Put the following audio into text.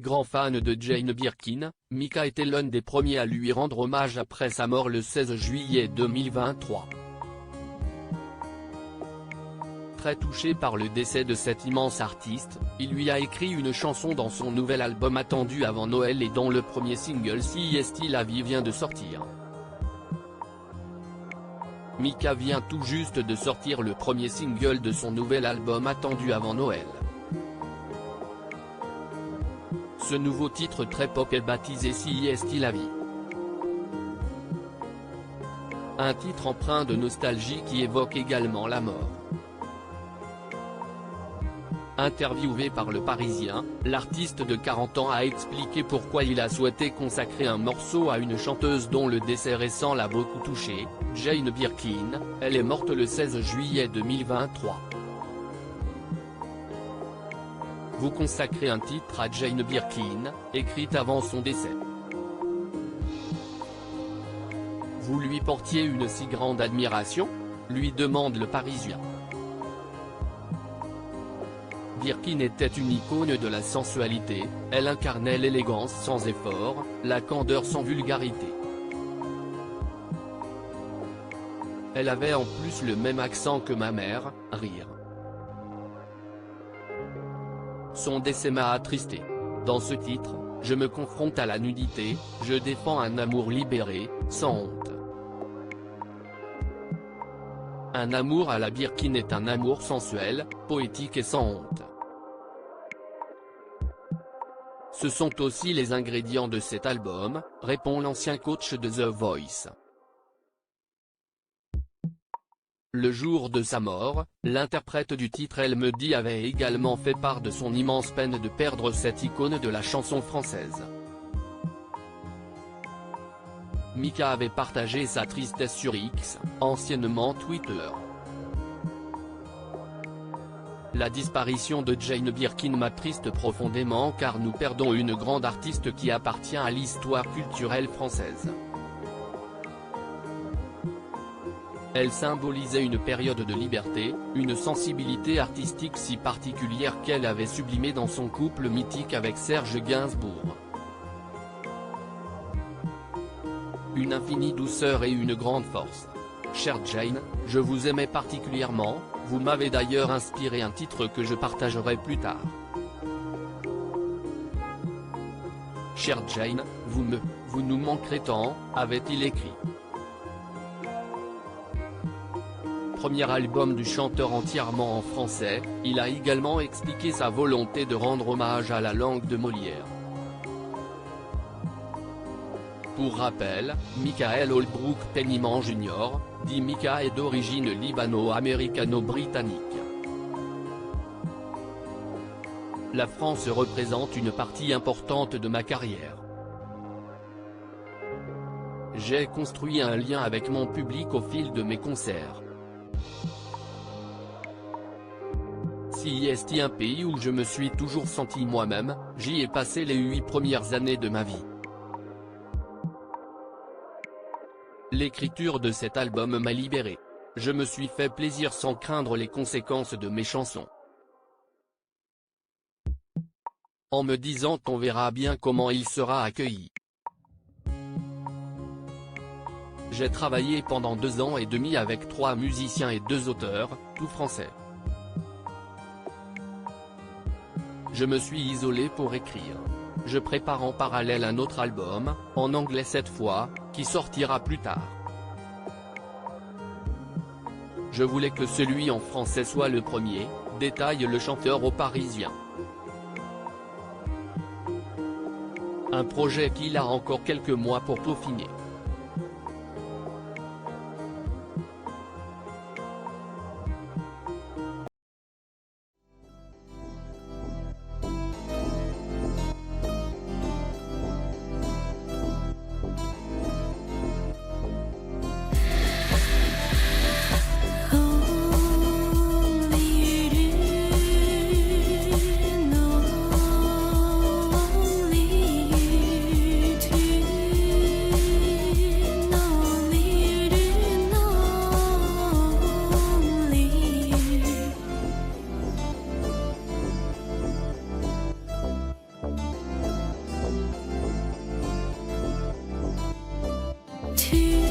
Grand fan de Jane Birkin, Mika était l'un des premiers à lui rendre hommage après sa mort le 16 juillet 2023. Très touché par le décès de cet immense artiste, il lui a écrit une chanson dans son nouvel album attendu avant Noël et dont le premier single CIST La Vie vient de sortir. Mika vient tout juste de sortir le premier single de son nouvel album attendu avant Noël. Ce nouveau titre très pop est baptisé CIST La Vie. Un titre empreint de nostalgie qui évoque également la mort. Interviewé par Le Parisien, l'artiste de 40 ans a expliqué pourquoi il a souhaité consacrer un morceau à une chanteuse dont le décès récent l'a beaucoup touché, Jane Birkin. Elle est morte le 16 juillet 2023. Vous consacrez un titre à Jane Birkin, écrite avant son décès. Vous lui portiez une si grande admiration ? Lui demande Le Parisien. Birkin était une icône de la sensualité, elle incarnait l'élégance sans effort, la candeur sans vulgarité. Elle avait en plus le même accent que ma mère, rire. Son décès m'a attristé. Dans ce titre, je me confronte à la nudité, je défends un amour libéré, sans honte. Un amour à la Birkin est un amour sensuel, poétique et sans honte. Ce sont aussi les ingrédients de cet album, répond l'ancien coach de The Voice. Le jour de sa mort, l'interprète du titre Elle me dit avait également fait part de son immense peine de perdre cette icône de la chanson française. Mika avait partagé sa tristesse sur X, anciennement Twitter. La disparition de Jane Birkin m'attriste profondément car nous perdons une grande artiste qui appartient à l'histoire culturelle française. Elle symbolisait une période de liberté, une sensibilité artistique si particulière qu'elle avait sublimée dans son couple mythique avec Serge Gainsbourg. Une infinie douceur et une grande force. Chère Jane, je vous aimais particulièrement, vous m'avez d'ailleurs inspiré un titre que je partagerai plus tard. Chère Jane, vous nous manquerez tant, avait-il écrit. Premier album du chanteur entièrement en français, il a également expliqué sa volonté de rendre hommage à la langue de Molière. Pour rappel, Michael Holbrook Pennyman Jr., dit Mika est d'origine libano-américano-britannique. La France représente une partie importante de ma carrière. J'ai construit un lien avec mon public au fil de mes concerts. CIST un pays où je me suis toujours senti moi-même, j'y ai passé les 8 premières années de ma vie. L'écriture de cet album m'a libéré. Je me suis fait plaisir sans craindre les conséquences de mes chansons. En me disant qu'on verra bien comment il sera accueilli. J'ai travaillé pendant 2 ans et demi avec 3 musiciens et 2 auteurs, tout français. Je me suis isolé pour écrire. Je prépare en parallèle un autre album, en anglais cette fois, qui sortira plus tard. Je voulais que celui en français soit le premier, détaille le chanteur au Parisien. Un projet qu'il a encore quelques mois pour peaufiner. 去。